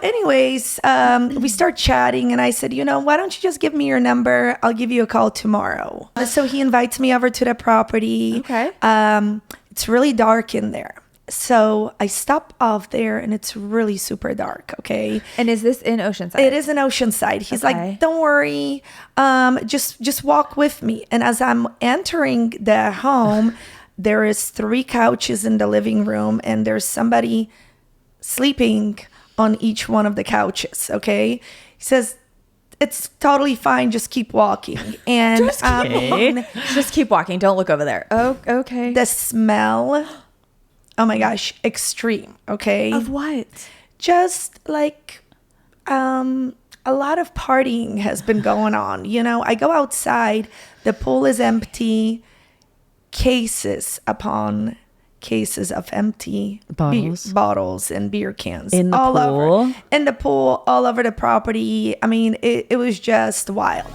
anyways, we start chatting and I said, why don't you just give me your number? I'll give you a call tomorrow. So he invites me over to the property. Okay. It's really dark in there. So I stop off there and it's really super dark. Okay. And is this in Oceanside? It is in Oceanside. He's like, don't worry. Just walk with me. And as I'm entering the home, there is 3 couches in the living room and there's somebody sleeping on each one of the couches. Okay. He says, it's totally fine. Just keep walking. And just keep walking. Don't look over there. Oh, okay. The smell, oh my gosh, extreme. Okay. Of what? Just like a lot of partying has been going on. I go outside, the pool is empty, cases upon cases of empty bottles and beer cans in the all pool. Over in the pool, all over the property. I mean, it was just wild.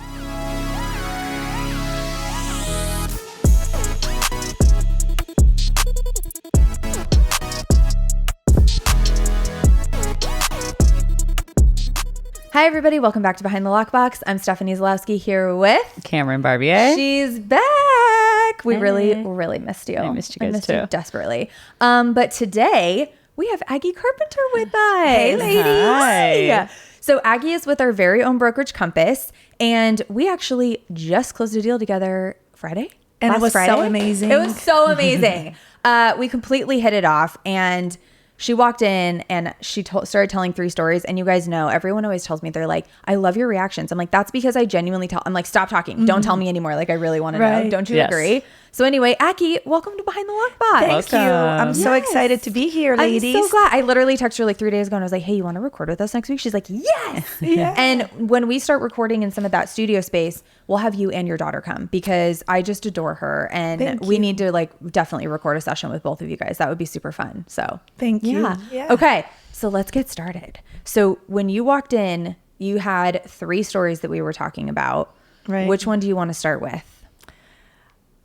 Hi, everybody. Welcome back to Behind the Lockbox. I'm Stephanie Zalowski here with Cameron Barbier. She's back. We really missed you. I missed you guys too. Desperately. But today we have Aggie Carpenter with us. Hey, ladies. Hi. So Aggie is with our very own brokerage Compass, and we actually just closed a deal together Friday. And Last it was Friday. so amazing. It was so amazing. We completely hit it off, and she walked in and she started telling 3 stories. And you guys know, everyone always tells me, they're like, I love your reactions. I'm like, that's because I genuinely I'm like, stop talking. Don't tell me anymore. Like, I really want to know. Don't you agree? So anyway, Aggie, welcome to Behind the Lockbox. Thank you. I'm so excited to be here, ladies. I'm so glad. I literally texted her like 3 days ago and I was like, hey, you want to record with us next week? She's like, yes. Yeah. And when we start recording in some of that studio space, we'll have you and your daughter come because I just adore her. And we need to like definitely record a session with both of you guys. That would be super fun. So thank you. Yeah. Okay. So let's get started. So when you walked in, you had 3 stories that we were talking about. Right. Which one do you want to start with?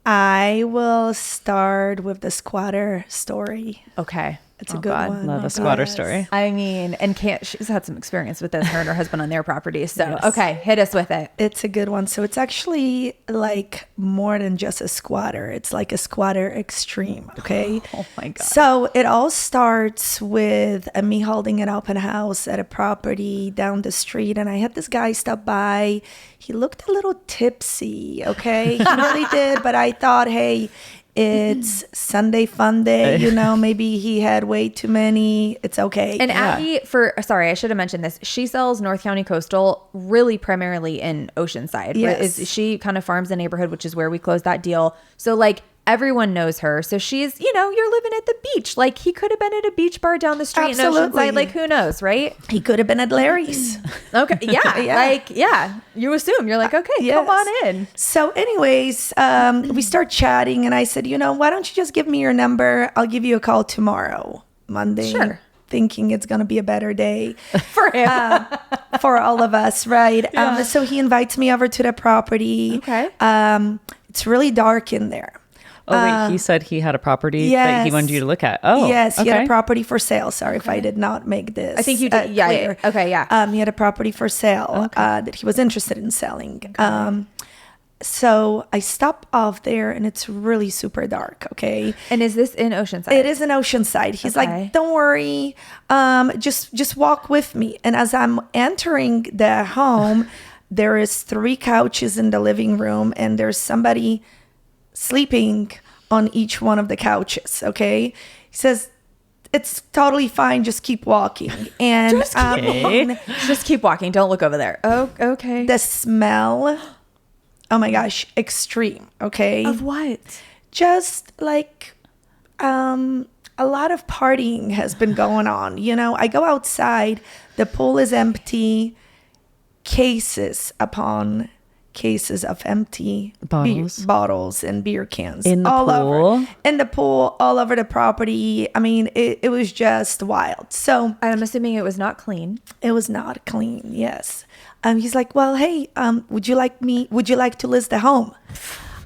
I will start with the squatter story. Okay. It's a good one. Love a squatter story. I mean, and she's had some experience with this, her and her husband on their property. So, okay, hit us with it. It's a good one. So it's actually like more than just a squatter. It's like a squatter extreme. Okay. Oh my God. So it all starts with me holding an open house at a property down the street. And I had this guy stop by. He looked a little tipsy. Okay. He really did. But I thought, hey, it's Sunday fun day, maybe he had way too many. It's okay. And Aggie, sorry, I should have mentioned this. She sells North County Coastal really primarily in Oceanside. Yes. She kind of farms the neighborhood, which is where we closed that deal. So like everyone knows her. So she's, you're living at the beach. Like he could have been at a beach bar down the street in Oceanside. Like who knows, right? He could have been at Larry's. Okay. Yeah. You assume. You're like, okay, come on in. So anyways, we start chatting and I said, why don't you just give me your number? I'll give you a call tomorrow, Monday. Sure. Thinking it's going to be a better day for him, for all of us. Right. Yeah. So he invites me over to the property. Okay. It's really dark in there. Oh, wait, he said he had a property that he wanted you to look at. Oh, yes. He had a property for sale. Sorry if I did not make this. I think you did. Yeah. Clear. Okay. Yeah. He had a property for sale that he was interested in selling. Okay. So I stop off there and it's really super dark. Okay. And is this in Oceanside? It is in Oceanside. He's like, don't worry. Just walk with me. And as I'm entering the home, there is 3 couches in the living room and there's somebody sleeping on each one of the couches. Okay. He says, it's totally fine. Just keep walking. And just keep walking. Don't look over there. Oh, okay. The smell, oh my gosh, extreme. Okay. Of what? Just like a lot of partying has been going on. I go outside, the pool is empty, cases upon cases of empty bottles and beer cans in the all pool. Over in the pool, all over the property. I mean, it was just wild. So I'm assuming it was not clean. It was not clean. Yes. He's like, well, hey, would you like to list the home?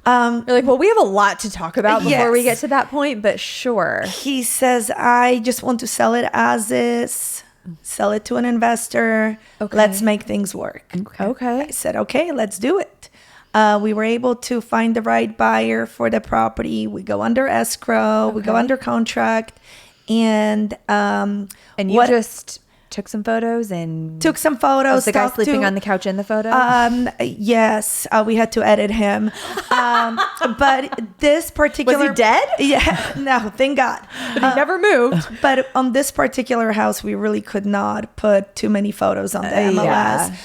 You're like, well, we have a lot to talk about before we get to that point, but sure. He says, I just want to sell it as is. sell it to an investor. Okay. Let's make things work. Okay. I said, okay, let's do it. We were able to find the right buyer for the property. We go under escrow. We go under contract. And you just took some photos and took some photos. Was the guy sleeping on the couch in the photo? Yes, we had to edit him. But this particular... Was he dead? Yeah, no, thank God. But he never moved. But on this particular house, we really could not put too many photos on the MLS.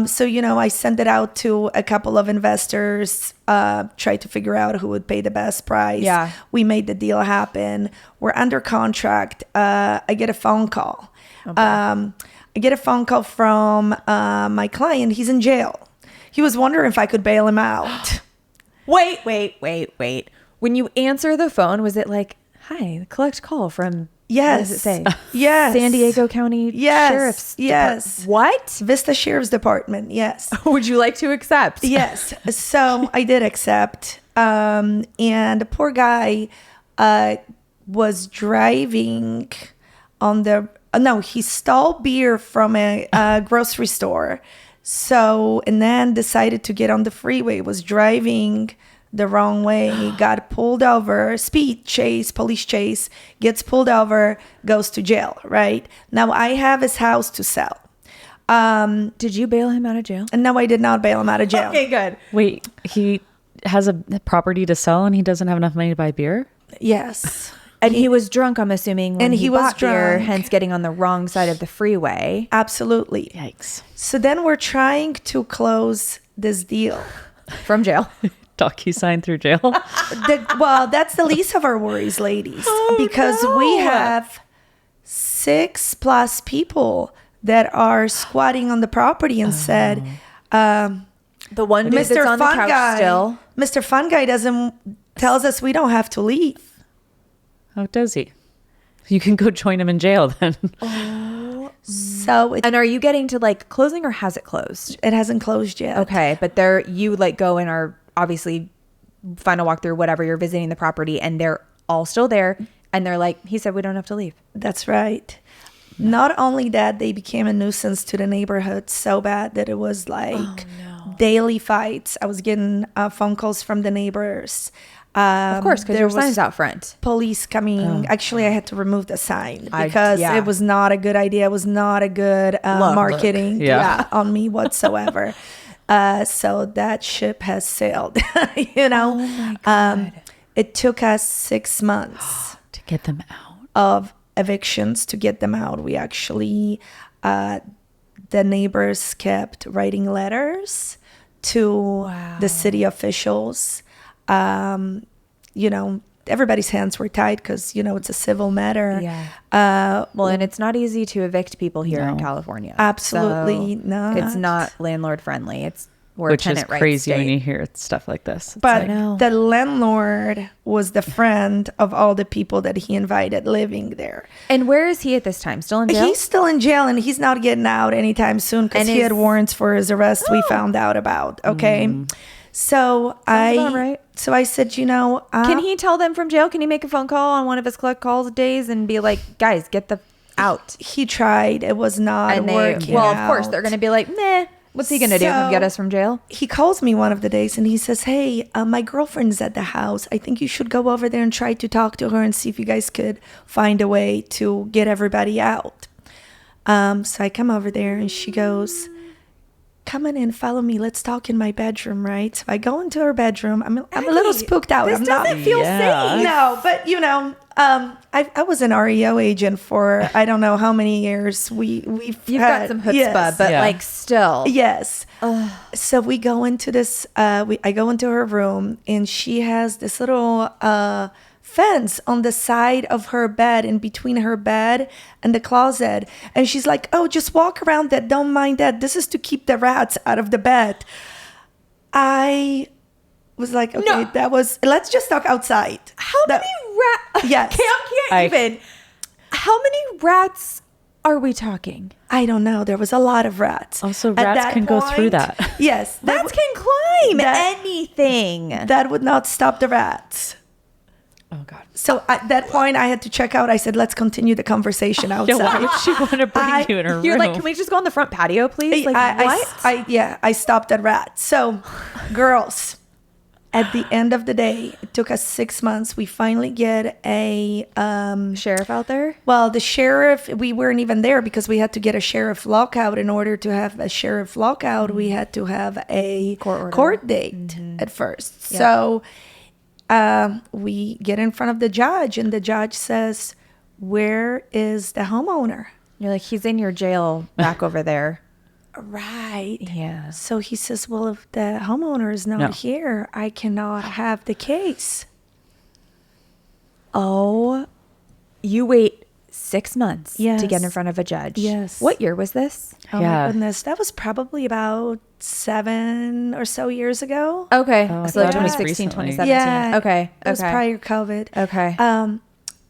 So, I sent it out to a couple of investors, tried to figure out who would pay the best price. Yeah. We made the deal happen. We're under contract. I get a phone call. I get a phone call from my client. He's in jail. He was wondering if I could bail him out. Wait. When you answer the phone, was it like, hi, collect call from... Yes. What does it say? Yes. San Diego County Sheriff's Yes. What? Vista Sheriff's Department. Yes. Would you like to accept? Yes. So I did accept. And the poor guy was driving on the... No, he stole beer from a grocery store. So, and then decided to get on the freeway, was driving the wrong way, got pulled over, police chase, gets pulled over, goes to jail, right? Now I have his house to sell. Did you bail him out of jail? And no, I did not bail him out of jail. Okay, good. Wait, he has a property to sell and he doesn't have enough money to buy beer? Yes. And he was drunk, I'm assuming, when he was bought beer, drunk. hence getting on the wrong side of the freeway. Absolutely. Yikes. So then we're trying to close this deal. From jail. DocuSign through jail? Well, that's the least of our worries, ladies. Because we have 6+ people that are squatting on the property and said, The one dude that's on the couch still. Mr. Fun Guy tells us we don't have to leave. How does he? You can go join him in jail then. So And are you getting to like closing or has it closed? it hasn't closed yet. Okay, but you like go and are obviously final walkthrough, whatever, you're visiting the property and they're all still there and they're like, he said we don't have to leave. That's right. Not only that, they became a nuisance to the neighborhood so bad that it was like daily fights. I was getting phone calls from the neighbors. Of course, because there your was sign's out front. Police coming. Actually, I had to remove the sign because it was not a good idea. It was not a good marketing on me whatsoever. So that ship has sailed. Oh my God. It took us 6 months to get them out of evictions to get them out. We actually, the neighbors kept writing letters to the city officials. Everybody's hands were tied because, it's a civil matter. Yeah. Well, and it's not easy to evict people here in California. Absolutely not. It's not landlord friendly. We're which a is tenant crazy rights when state. you hear stuff like this. But the landlord was the friend of all the people that he invited living there. And where is he at this time? Still in jail? He's still in jail and he's not getting out anytime soon because he had warrants for his arrest we found out about. Okay. So I said, can he tell them from jail? Can he make a phone call on one of his collect calls days and be like, guys, get the out? He tried. It was not working Well, of out. course, they're going to be like, nah, what's he going to do? Come get us from jail? He calls me one of the days and he says, hey, my girlfriend's at the house. I think you should go over there and try to talk to her and see if you guys could find a way to get everybody out. So I come over there and she goes, come in and follow me. Let's talk in my bedroom, right? So I go into her bedroom. I'm a little spooked out. This doesn't feel safe. No, but I was an REO agent for I don't know how many years. You've got some chutzpah, but like still. Yes. So we go into this. I go into her room and she has this little fence on the side of her bed, in between her bed and the closet, and she's like, oh, just walk around that, don't mind that, this is to keep the rats out of the bed. I was like, okay, let's just talk outside. How many rats? Yes. Can't even. How many rats are we talking? I don't know. There was a lot of rats. Also, rats can go through that. Yes. Rats can climb anything. That would not stop the rats. Oh God. So at that point, I had to check out. I said, let's continue the conversation outside. Yeah, why would she want to bring you in her You're room? like, can we just go on the front patio, please? Like, what? I stopped at Rat. So, girls, at the end of the day, it took us 6 months. We finally get a Sheriff out there? well, the sheriff. We weren't even there because we had to get a sheriff lockout. In order to have a sheriff lockout, we had to have a court date at first. Yeah. So we get in front of the judge, and the judge says, "Where is the homeowner?" You're like, he's in your jail back over there. Right. Yeah. So he says, well, if the homeowner is not No. here, I cannot have the case. Oh, you wait 6 months to Yes. get in front of a judge. Yes. What year was this? Oh Yeah. my goodness. That was probably about 7 or so years ago. Okay. Oh, I so like thought it was 2016, recently. 2017. Yeah. Okay. It was prior COVID. Okay.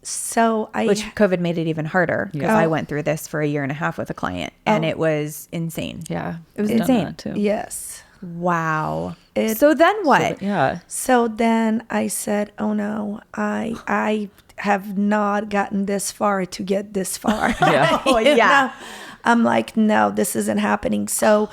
So I Which COVID made it even harder because Yeah. I went through this for a year and a half with a client and Oh. it was insane. Yeah. It was I've done insane. that too. yes. Wow. It- So then what? So, yeah. So then I said, "Oh no, I have not gotten this far to get this far." Yeah. Oh, You yeah. know? I'm like, "No, this isn't happening." So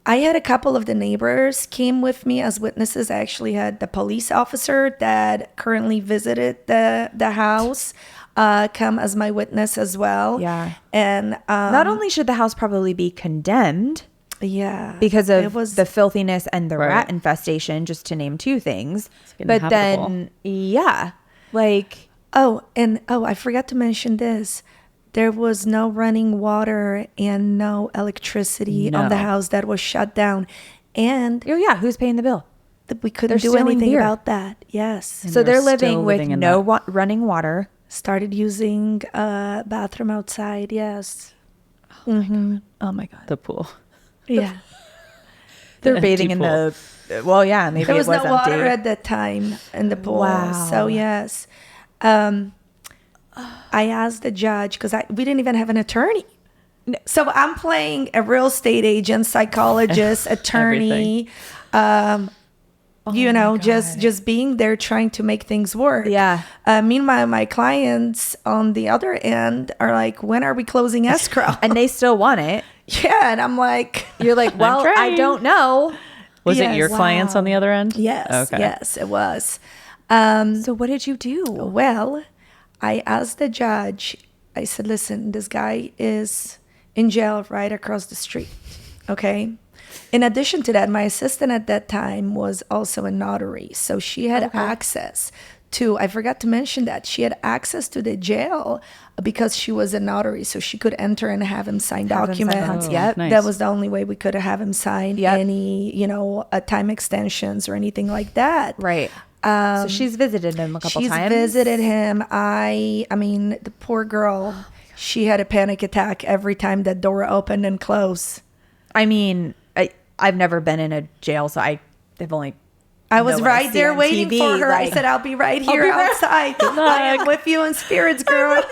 I had a couple of the neighbors came with me as witnesses. I actually had the police officer that currently visited the house come as my witness as well. Yeah. And Not only should the house probably be condemned yeah, because it of was the filthiness and the Right. rat infestation, just to name two things. getting But habitable. then, yeah, like, I forgot to mention this. There was no running water and no electricity on the No. house that was shut down. And oh yeah, who's paying the bill? we couldn't They're do stealing anything beer. about that. Yes. So they're they're still living with living in no that. running water. Started using a bathroom outside. Yes. Oh my God. The pool. Yeah. They're The bathing empty in the, well, yeah, maybe There was it was no water empty. at that time in the pool. Wow. So yes. I asked the judge because we didn't even have an attorney. So I'm playing a real estate agent, psychologist, attorney, just being there trying to make things work. Yeah. Meanwhile, my clients on the other end are like, when are we closing escrow? And they still want it. yeah. And I'm like, You're like, well, I trying. don't know. Was Yes. it your clients on the other end? yes, Okay. yes, it was. So what did you do? Well, I asked the judge, I said, listen, this guy is in jail right across the street. Okay. In addition to that, my assistant at that time was also a notary. So she had access to, I forgot to mention that, she had access to the jail because she was a notary. So she could enter and have him sign Have him sign documents. documents. Yep. Nice. That was the only way we could have him sign Yep. any, time extensions or anything like that. Right. So she's visited him a couple She's times. visited him. I mean, the poor girl, she had a panic attack every time that door opened and closed. I mean, I've never been in a jail, so I've only. I was know what I right see there on waiting TV, for her. I like- said, I'll be right here be right- outside. I am with you in spirits, girl.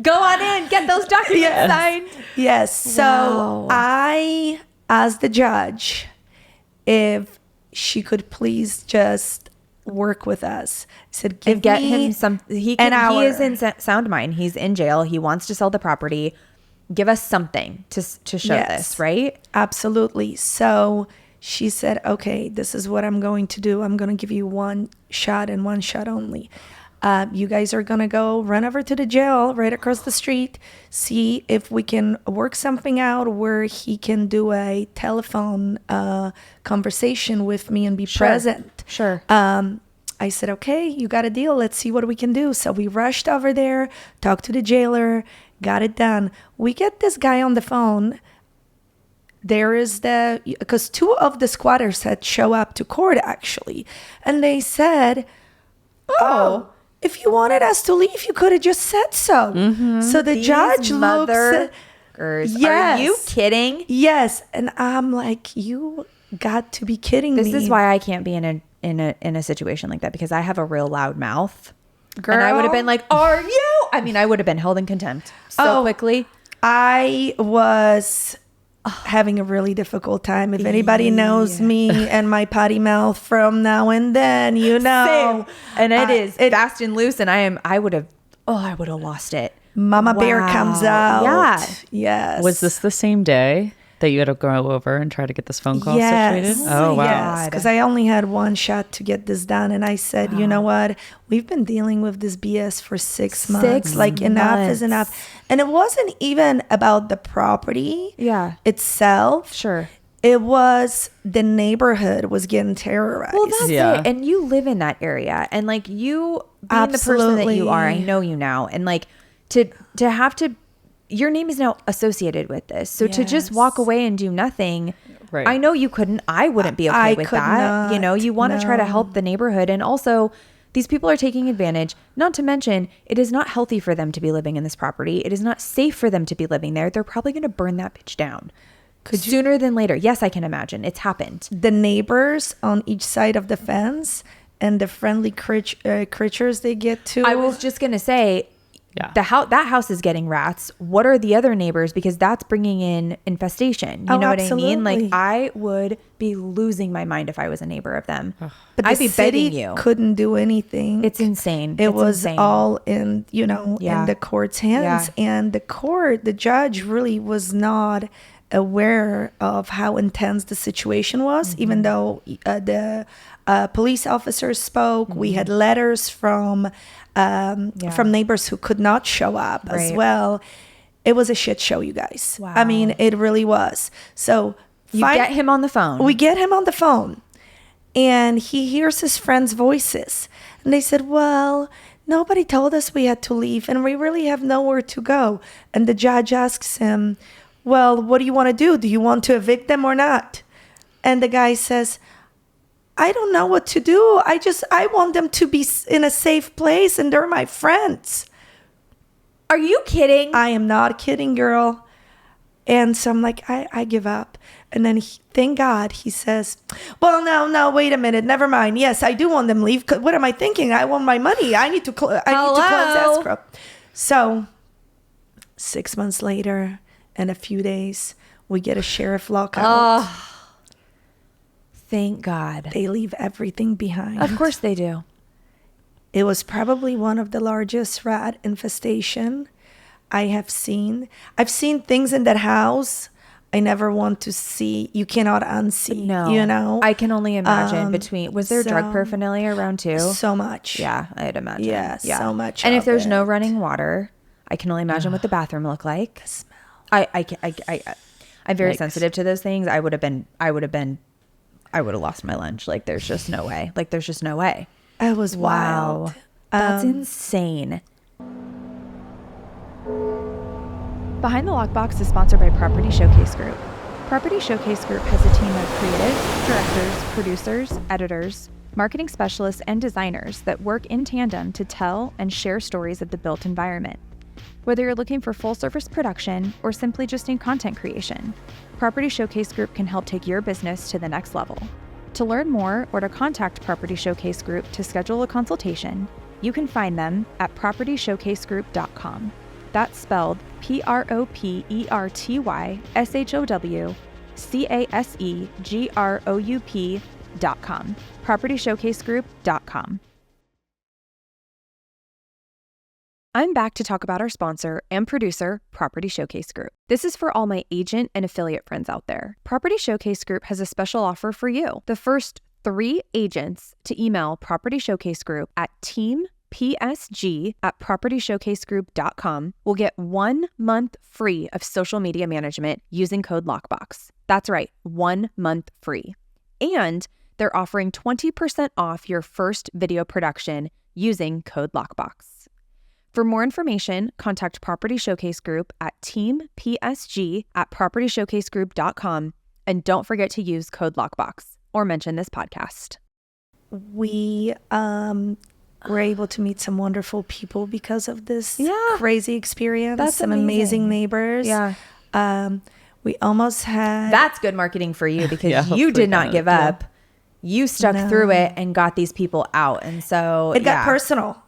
Go on in, get those documents Yes. signed. Yes. So Wow. I asked the judge if she could please just work with us. I said, give And get me him some. He an can. hour. He is in sound mind. He's in jail. He wants to sell the property. Give us something to show Yes. this, right? Absolutely. So she said, okay, this is what I'm going to do. I'm going to give you one shot and one shot only. You guys are going to go run over to the jail right across the street, see if we can work something out where he can do a telephone conversation with me and be present. Sure. I said, okay, you got a deal. Let's see what we can do. So we rushed over there, talked to the jailer, got it done. We get this guy on the phone. There is because two of the squatters had show up to court actually. And they said, oh, if you wanted us to leave, you could have just said so. So the judge looks at, Are you kidding? yes. And I'm like, you got to be kidding me. This is why I can't be in a situation like that, because I have a real loud mouth. And I would have been like, are you? I mean, I would have been held in contempt so quickly. I was having a really difficult time. If anybody knows me and my potty mouth from now and then, you know. Same. And it is fast and loose, and I would have lost it. Mama bear comes out. Yeah. Yes. Was this the same day that you had to go over and try to get this phone call situated? Oh, wow. Yes, because I only had one shot to get this done. And I said, you know what? We've been dealing with this BS for 6 months. Enough is enough. And it wasn't even about the property itself. Sure. It was the neighborhood was getting terrorized. Well, that's it. And you live in that area. And like you being the person that you are, I know you now. And like to have to, your name is now associated with this. So to just walk away and do nothing, I know you couldn't. I wouldn't be okay with that. You know, you want to try to help the neighborhood. And also, these people are taking advantage. Not to mention, it is not healthy for them to be living in this property. It is not safe for them to be living there. They're probably going to burn that bitch down. Sooner than later. Yes, I can imagine. It's happened. The neighbors on each side of the fence and the friendly creatures they get to. I was just going to say, that house is getting rats. What are the other neighbors? Because that's bringing in infestation. You know what I mean? Like, I would be losing my mind if I was a neighbor of them. But I'd be begging you. Couldn't do anything. It's insane. It was all in, in the court's hands. And the judge really was not aware of how intense the situation was, even though the police officers spoke. We had letters from neighbors who could not show up as well. It was a shit show, you guys. Wow. I mean, it really was. So get him on the phone. We get him on the phone, and he hears his friends' voices, and they said, well, nobody told us we had to leave, and we really have nowhere to go. And the judge asks him, well, what do you want to do? Do you want to evict them or not? And the guy says, I don't know what to do. I want them to be in a safe place, and they're my friends. Are you kidding? I am not kidding, girl. And so I'm like, I give up. And then thank God he says, well, no, wait a minute. Never mind. Yes, I do want them to leave. What am I thinking? I want my money. I need to close escrow. So 6 months later, in a few days, we get a sheriff lockout. Thank God. They leave everything behind. Of course they do. It was probably one of the largest rat infestation I have seen. I've seen things in that house I never want to see. You cannot unsee. No. I can only imagine was there drug paraphernalia around too? So much. Yeah, I'd imagine. Yeah, so much. And if there's no running water, I can only imagine what the bathroom looked like. The smell. I'm very sensitive to those things. I would have lost my lunch. Like, there's just no way. It was wild. That's insane. Behind the Lockbox is sponsored by Property Showcase Group. Property Showcase Group has a team of creative, directors, producers, editors, marketing specialists, and designers that work in tandem to tell and share stories of the built environment. Whether you're looking for full-service production or simply just need content creation, Property Showcase Group can help take your business to the next level. To learn more or to contact Property Showcase Group to schedule a consultation, you can find them at propertyshowcasegroup.com. That's spelled PROPERTYSHOWCASEGROUP.com. PropertyShowcaseGroup.com. I'm back to talk about our sponsor and producer, Property Showcase Group. This is for all my agent and affiliate friends out there. Property Showcase Group has a special offer for you. The first 3 agents to email Property Showcase Group at teampsg@propertyshowcasegroup.com will get 1 month free of social media management using code LOCKBOX. That's right, 1 month free. And they're offering 20% off your first video production using code LOCKBOX. For more information, contact Property Showcase Group at teampsg@propertyshowcasegroup.com, and don't forget to use code LOCKBOX or mention this podcast. We were able to meet some wonderful people because of this crazy experience. That's some amazing neighbors. Yeah. We almost had... That's good marketing for you because you did not give up. you stuck through it and got these people out. And so it got personal.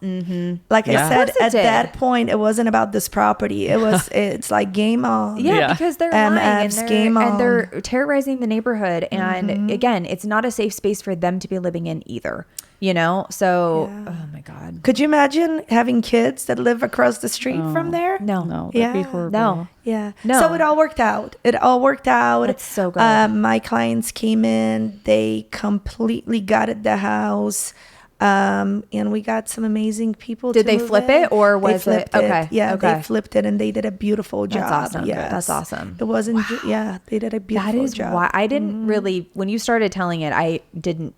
Like I said, at that point, it wasn't about this property. It's like game on. Yeah, because they're lying MF's game on. and they're terrorizing the neighborhood. And again, it's not a safe space for them to be living in either. You know, so oh my God. Could you imagine having kids that live across the street from there? No. That'd be horrible. No. Yeah. No. So it all worked out. That's so good. My clients came in, they completely gutted the house. And we got some amazing people. Did they flip it or was it? Okay. Yeah, okay. they flipped it and they did a beautiful job. That's awesome. Yes. That's awesome. It wasn't, they did a beautiful That is job. why I didn't really, when you started telling it, I didn't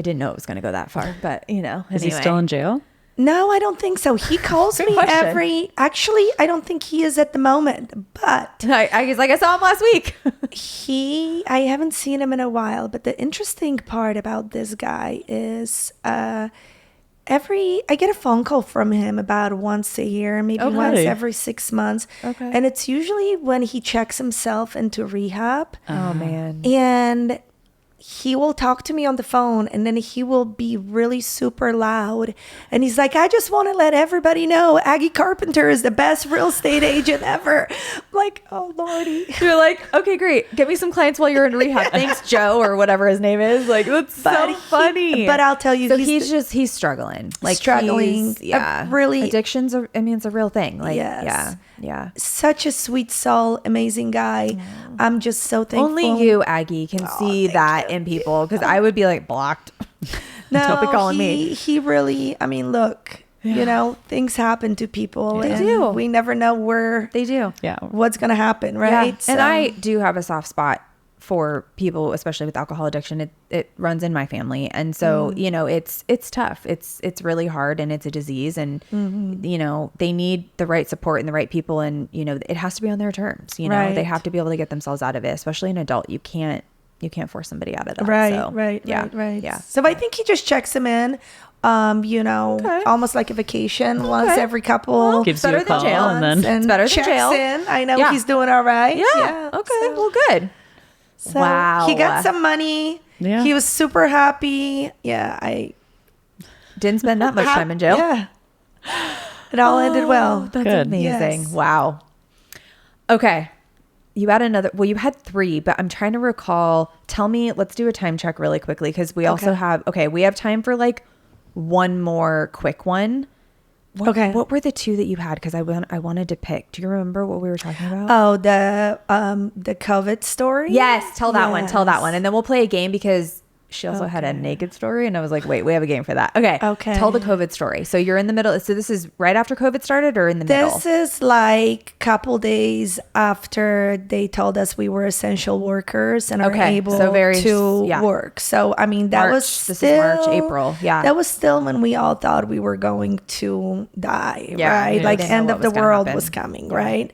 know it was going to go that far, but you know. Is he still in jail? No, I don't think so. He calls me actually, I don't think he is at the moment, but I saw him last week. I haven't seen him in a while, but the interesting part about this guy is I get a phone call from him about once a year, maybe once every 6 months. Okay. And it's usually when he checks himself into rehab. Oh man. And he will talk to me on the phone and then he will be really super loud. And he's like, I just want to let everybody know Aggie Carpenter is the best real estate agent ever. I'm like, oh, Lordy. You're like, okay, great. Get me some clients while you're in rehab. Thanks, Joe, or whatever his name is. Like, that's so funny. But I'll tell you, so he's struggling. Like struggling. Really. Addictions are, it's a real thing. Like, yes. Yeah. Such a sweet soul, amazing guy. I'm just so thankful. Only you, Aggie, can see that in people, because I would be like blocked. No, don't be calling me. He really, look, you know, things happen to people. They and do. We never know what's going to happen, right? Yeah. And I do have a soft spot for people, especially with alcohol addiction. It runs in my family. And so, you know, it's tough. It's really hard, and it's a disease, and, you know, they need the right support and the right people. And, you know, it has to be on their terms, you know, they have to be able to get themselves out of it, especially an adult. You can't force somebody out of that. Right. Yeah. So I think he just checks him in, you know, almost like a vacation once every couple. Gives you a call and then it's better than checks jail. in. I know he's doing all right. Yeah. Okay. Well, good. So wow. He got some money. Yeah. He was super happy. Yeah. I didn't spend that much time in jail. Yeah. It all ended well. That's good. amazing. Yes. Wow. Okay. You had you had 3, but I'm trying to recall. Tell me, let's do a time check really quickly, because we also have, we have time for like one more quick one. What were the 2 that you had? Because I wanted to pick. Do you remember what we were talking about? Oh, the COVID story? Yes. Tell that one. And then we'll play a game, because she also had a naked story, and I was like, wait, we have a game for that. Okay. Tell the COVID story. So you're in the middle. So this is right after COVID started, or in the middle? This is like a couple days after they told us we were essential workers and are able to work. So, that March. was still... This is March, April. Yeah. That was still when we all thought we were going to die, right? Yeah, like end of the world was coming, right?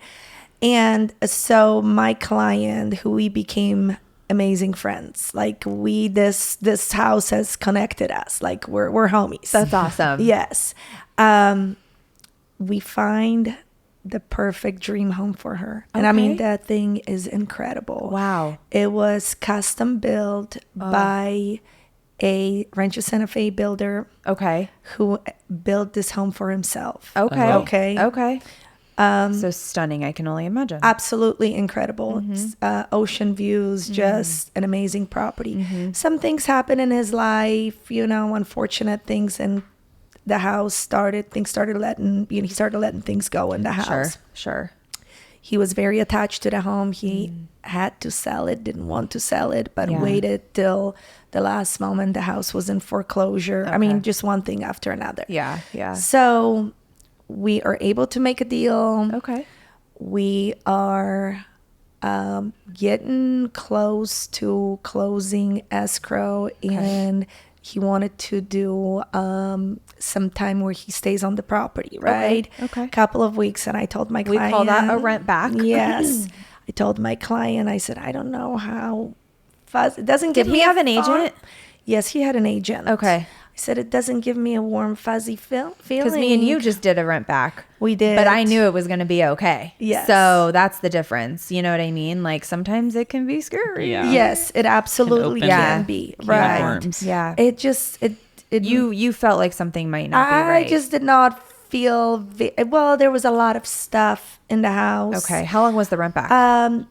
And so my client, who we became amazing friends, like this house has connected us, like we're homies. That's awesome. Yes. We find the perfect dream home for her, and that thing is incredible. Wow. It was custom built by a Rancho Santa Fe builder who built this home for himself. Okay. So stunning. I can only imagine. Absolutely incredible. Ocean views, just an amazing property. Some things happen in his life, you know, unfortunate things, and the house started letting things go in the house. Sure. He was very attached to the home. He had to sell it, didn't want to sell it, but waited till the last moment. The house was in foreclosure. Just one thing after another. Yeah. So we are able to make a deal. Okay. We are getting close to closing escrow, and he wanted to do some time where he stays on the property, right? Okay. Couple of weeks, and I told my client... We call that a rent back? Yes. I told my client, I said, I don't know how fast... It doesn't give me... Did he have an agent? Yes, he had an agent. Okay. I said, it doesn't give me a warm, fuzzy feeling. Because me and you just did a rent back. We did. But I knew it was going to be okay. Yes. So that's the difference. You know what I mean? Like sometimes it can be scary. Yeah. Yes, it absolutely Can can open be. can of Right. worms. Yeah. It You felt like something might not be I right. just did not feel, well, there was a lot of stuff in the house. Okay. How long was the rent back?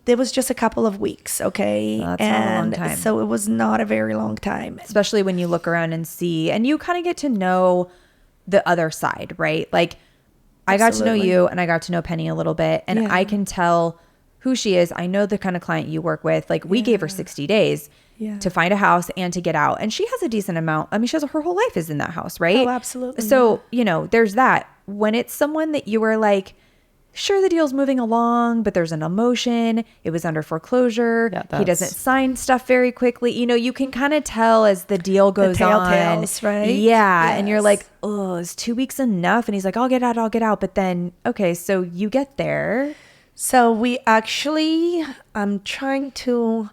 There was just a couple of weeks, okay? Well, that's not a long time. So it was not a very long time. Especially when you look around and see, and you kind of get to know the other side, right? Like I got to know Absolutely. you and I got to know Penny a little bit, and Yeah. I can tell who she is. I know the kind of client you work with. Like we gave her 60 days Yeah. to find a house and to get out. And she has a decent amount. I mean, she has her whole life is in that house, right? Oh, absolutely. So, you know, there's that. When it's someone that you were like, sure, the deal's moving along, but there's an emotion. It was under foreclosure. Yeah, He doesn't sign stuff very quickly. You know, you can kind of tell as the deal goes telltales, on. right? Yeah. And you're Yes. like, oh, is 2 weeks enough? And he's like, I'll get out. But then, okay, so you get there. So we actually, I'm trying to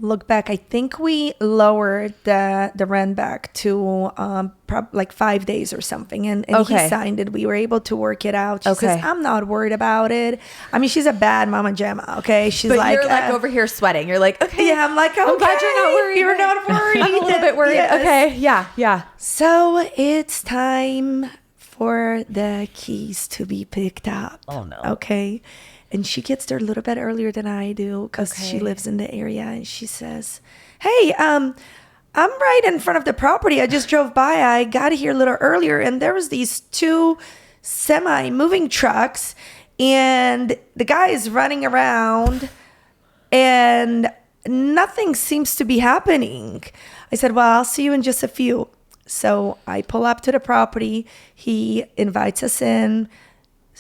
look back. I think we lowered the rent back to like 5 days or something, and Okay. he signed it. We were able to work it out. She Okay. says, I'm not worried about it. I mean, she's a bad mama Gemma, okay? She's But like, you're like over here sweating. You're like, okay. yeah, I'm like, okay, I'm glad you're not worried. You're not worried. I'm a little bit worried. Yes. Okay. Yeah. So it's time for the keys to be picked up. Oh, no. Okay. And she gets there a little bit earlier than I do because she Okay. lives in the area, and she says, hey, I'm right in front of the property. I just drove by. I got here a little earlier, and there was these 2 semi-moving trucks, and the guy is running around, and nothing seems to be happening. I said, well, I'll see you in just a few. So I pull up to the property. He invites us in.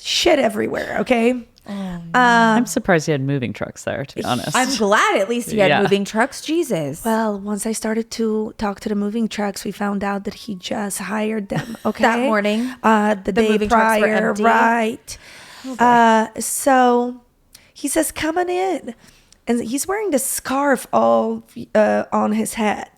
Shit everywhere, okay? I'm surprised he had moving trucks there, to be honest. I'm glad at least he had Yeah. moving trucks. Jesus. Well, once I started to talk to the moving trucks, we found out that he just hired them. Okay, That morning? the day moving trucks were prior, empty? right? So he says, "Come on in," and he's wearing the scarf all on his head.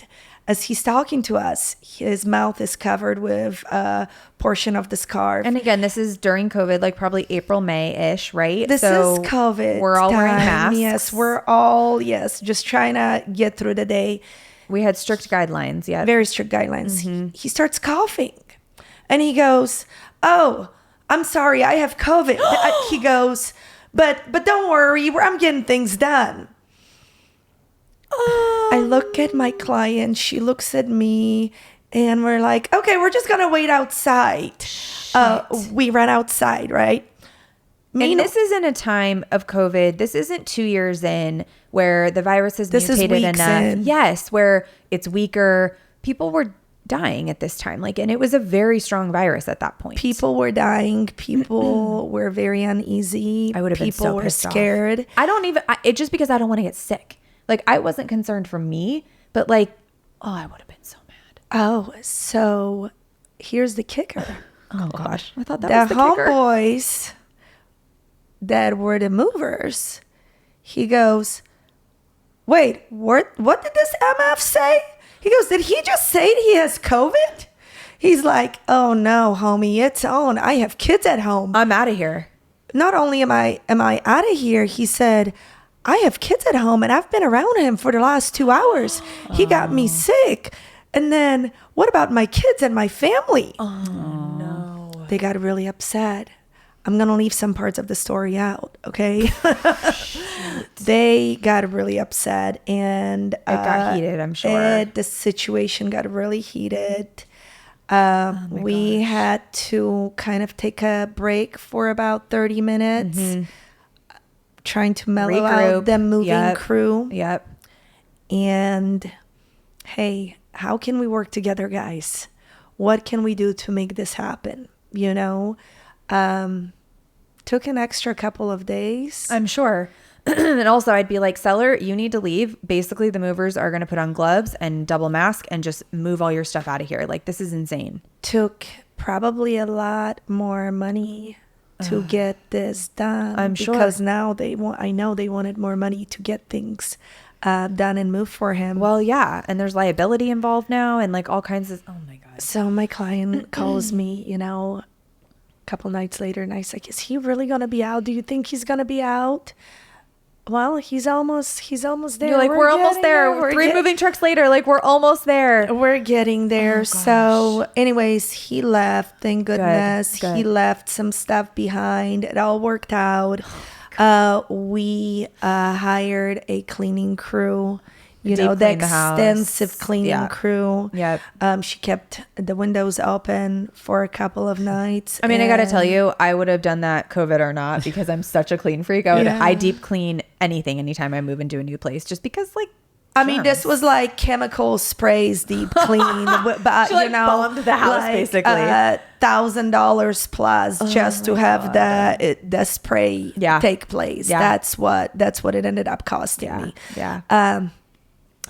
As he's talking to us, his mouth is covered with a portion of the scarf. And again, this is during COVID, like probably April, May-ish, right? This is COVID. We're all wearing time. masks. Yes, we're all just trying to get through the day. We had strict guidelines. Yeah. Very strict guidelines. Mm-hmm. He starts coughing, and he goes, "Oh, I'm sorry, I have COVID." He goes, "But don't worry, I'm getting things done." I look at my client. She looks at me, and we're like, "Okay, we're just gonna wait outside." We ran outside, right? And this isn't a time of COVID. This isn't 2 years in where the virus has This is mutated weeks enough. in. Yes, where it's weaker. People were dying at this time. Like, and it was a very strong virus at that point. People were dying. People were very uneasy. I would have been People so were pissed off. scared. I don't even, it's just because I don't want to get sick. Like, I wasn't concerned for me, but like, oh, I would have been so mad. Oh, so here's the kicker. Oh gosh. I thought that The was the kicker. homeboys that were the movers, he goes, wait, what did this MF say? He goes, did he just say he has COVID? He's like, oh no, homie, it's on. I have kids at home. I'm out of here. Not only am I out of here, he said, I have kids at home, and I've been around him for the last 2 hours. He got me sick. And then what about my kids and my family? Oh no. They got really upset. I'm going to leave some parts of the story out, okay? They got really upset, and it got heated, I'm sure. The situation got really heated. We had to kind of take a break for about 30 minutes, trying to mellow out the moving crew. Yep. And hey, how can we work together, guys? What can we do to make this happen? You know, took an extra couple of days. I'm sure. And also I'd be like, seller, you need to leave. Basically, the movers are going to put on gloves and double mask and just move all your stuff out of here. Like, this is insane. Took probably a lot more money to get this done. I'm sure. Because now I know they wanted more money to get things done and move for him. Well, yeah. And there's liability involved now and like all kinds of, oh my God. So my client calls me, a couple nights later, and I was like, is he really going to be out? Do you think he's going to be out? Well, he's almost there. You're like, we're almost there. 3 moving trucks later, like, we're almost there. We're getting there. So anyways, he left. Thank goodness. Good. He left some stuff behind. It all worked out. We hired a cleaning crew. The extensive cleaning crew. Yep. She kept the windows open for a couple of nights. I mean, I got to tell you, I would have done that COVID or not because I'm such a clean freak. I deep clean anything anytime I move into a new place just because, like, I mean, this was like chemical sprays, deep clean, but she, like, bombed the house, like, basically. $1,000 plus just to have the spray take place. Yeah. That's what it ended up costing me. Yeah.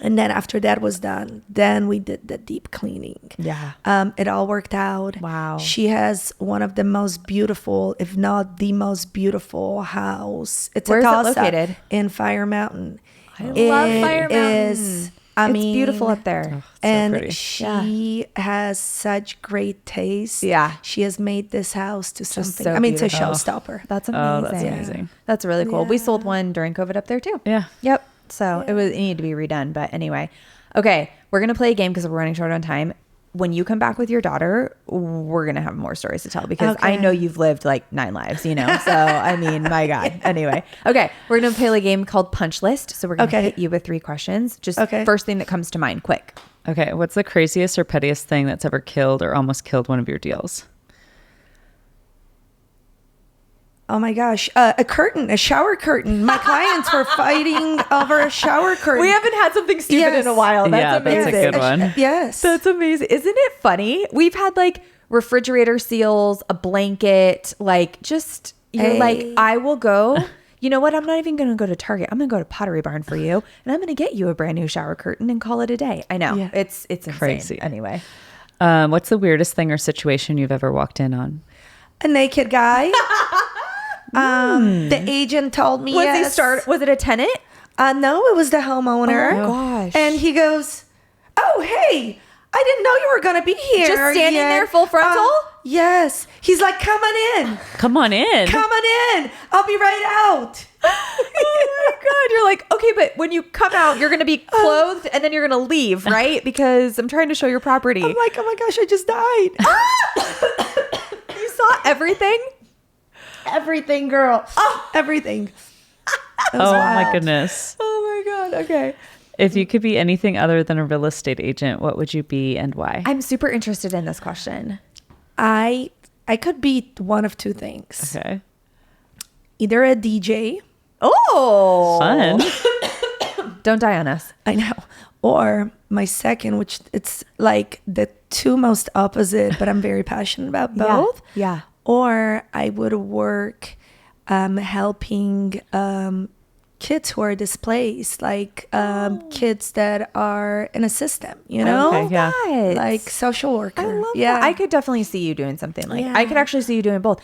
And then after that was done, then we did the deep cleaning. Yeah. It all worked out. Wow. She has one of the most beautiful, if not the most beautiful house. Where's it located? In Fire Mountain. I love Fire Mountain. It's beautiful up there. And pretty. she has such great taste. Yeah. She has made this house to something. so It's a beautiful. showstopper. That's amazing. That's amazing. That's really cool. We sold one during COVID up there too. Yeah. Yep. So it needed to be redone. But anyway, okay, we're going to play a game because we're running short on time. When you come back with your daughter, we're going to have more stories to tell because I know you've lived like 9 lives, So, I mean, my God. Anyway, okay, we're going to play a game called Punch List. So we're going to hit you with 3 questions. Just first thing that comes to mind, quick. Okay. What's the craziest or pettiest thing that's ever killed or almost killed one of your deals? Oh my gosh. A shower curtain. My clients were fighting over a shower curtain. We haven't had something stupid in a while. That's amazing. That's a good one. Yes. That's amazing. Isn't it funny? We've had like refrigerator seals, a blanket, like just, you're like, I will go. You know what? I'm not even going to go to Target. I'm going to go to Pottery Barn for you. And I'm going to get you a brand new shower curtain and call it a day. I know. Yeah. It's insane. Crazy. Anyway. What's the weirdest thing or situation you've ever walked in on? A naked guy. The agent told me Was it a tenant? No, it was the homeowner. Oh gosh. And he goes, "Oh, hey, I didn't know you were going to be here." Just standing there full frontal? Yes. He's like, "Come on in. Come on in. Come on in. I'll be right out." Oh my God. You're like, okay, but when you come out, you're going to be clothed and then you're going to leave, right? Because I'm trying to show your property. I'm like, "Oh my gosh, I just died." You saw everything? Everything, girl. Everything. Oh my goodness. Oh my God. Okay. If you could be anything other than a real estate agent, what would you be and why? I'm super interested in this question. I could be one of 2 things. Okay. Either a DJ. Oh. Fun. Don't die on us. I know. Or my second, which it's like the 2 most opposite, but I'm very passionate about both. Yeah. Or I would work helping kids who are displaced, like kids that are in a system, Okay, yeah. like social worker. I love that. I could definitely see you doing something like I could actually see you doing both.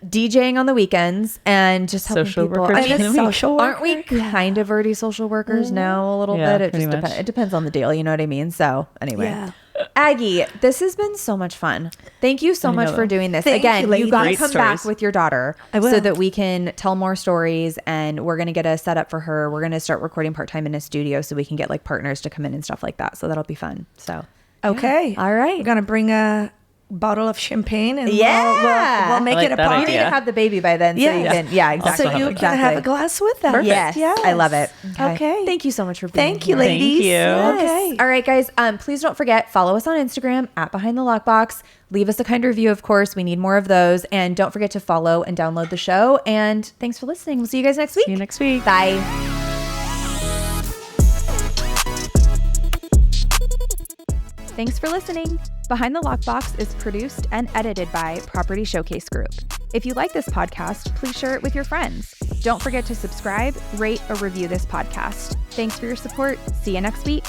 DJing on the weekends and just helping Social people. worker. I mean, social worker. aren't we kind of already social workers now a little Yeah, bit? It just pretty much. It depends on the deal. You know what I mean? So anyway. Yeah. Aggie, this has been so much fun. Thank you so much for doing this. Thank Again, you you got to ladies. come Great back stories. with your daughter will. so that we can tell more stories, and we're going to get a setup for her. We're going to start recording part-time in a studio so we can get like partners to come in and stuff like that. So that'll be fun. So, Okay. All right. We're going to bring a bottle of champagne and Yeah. we'll make I like it a that party. you need idea. to have the baby by then. Yes. So you can, exactly. So you can have a glass with us. Yes. I love it. Okay. Thank you so much for being Thank you, here. ladies. you. Yes. Okay. All right, guys. Please don't forget, follow us on Instagram at Behind the Lockbox. Leave us a kind review, of course. We need more of those. And don't forget to follow and download the show. And thanks for listening. We'll see you guys next week. See you next week. Bye. Thanks for listening. Behind the Lockbox is produced and edited by Property Showcase Group. If you like this podcast, please share it with your friends. Don't forget to subscribe, rate, or review this podcast. Thanks for your support. See you next week.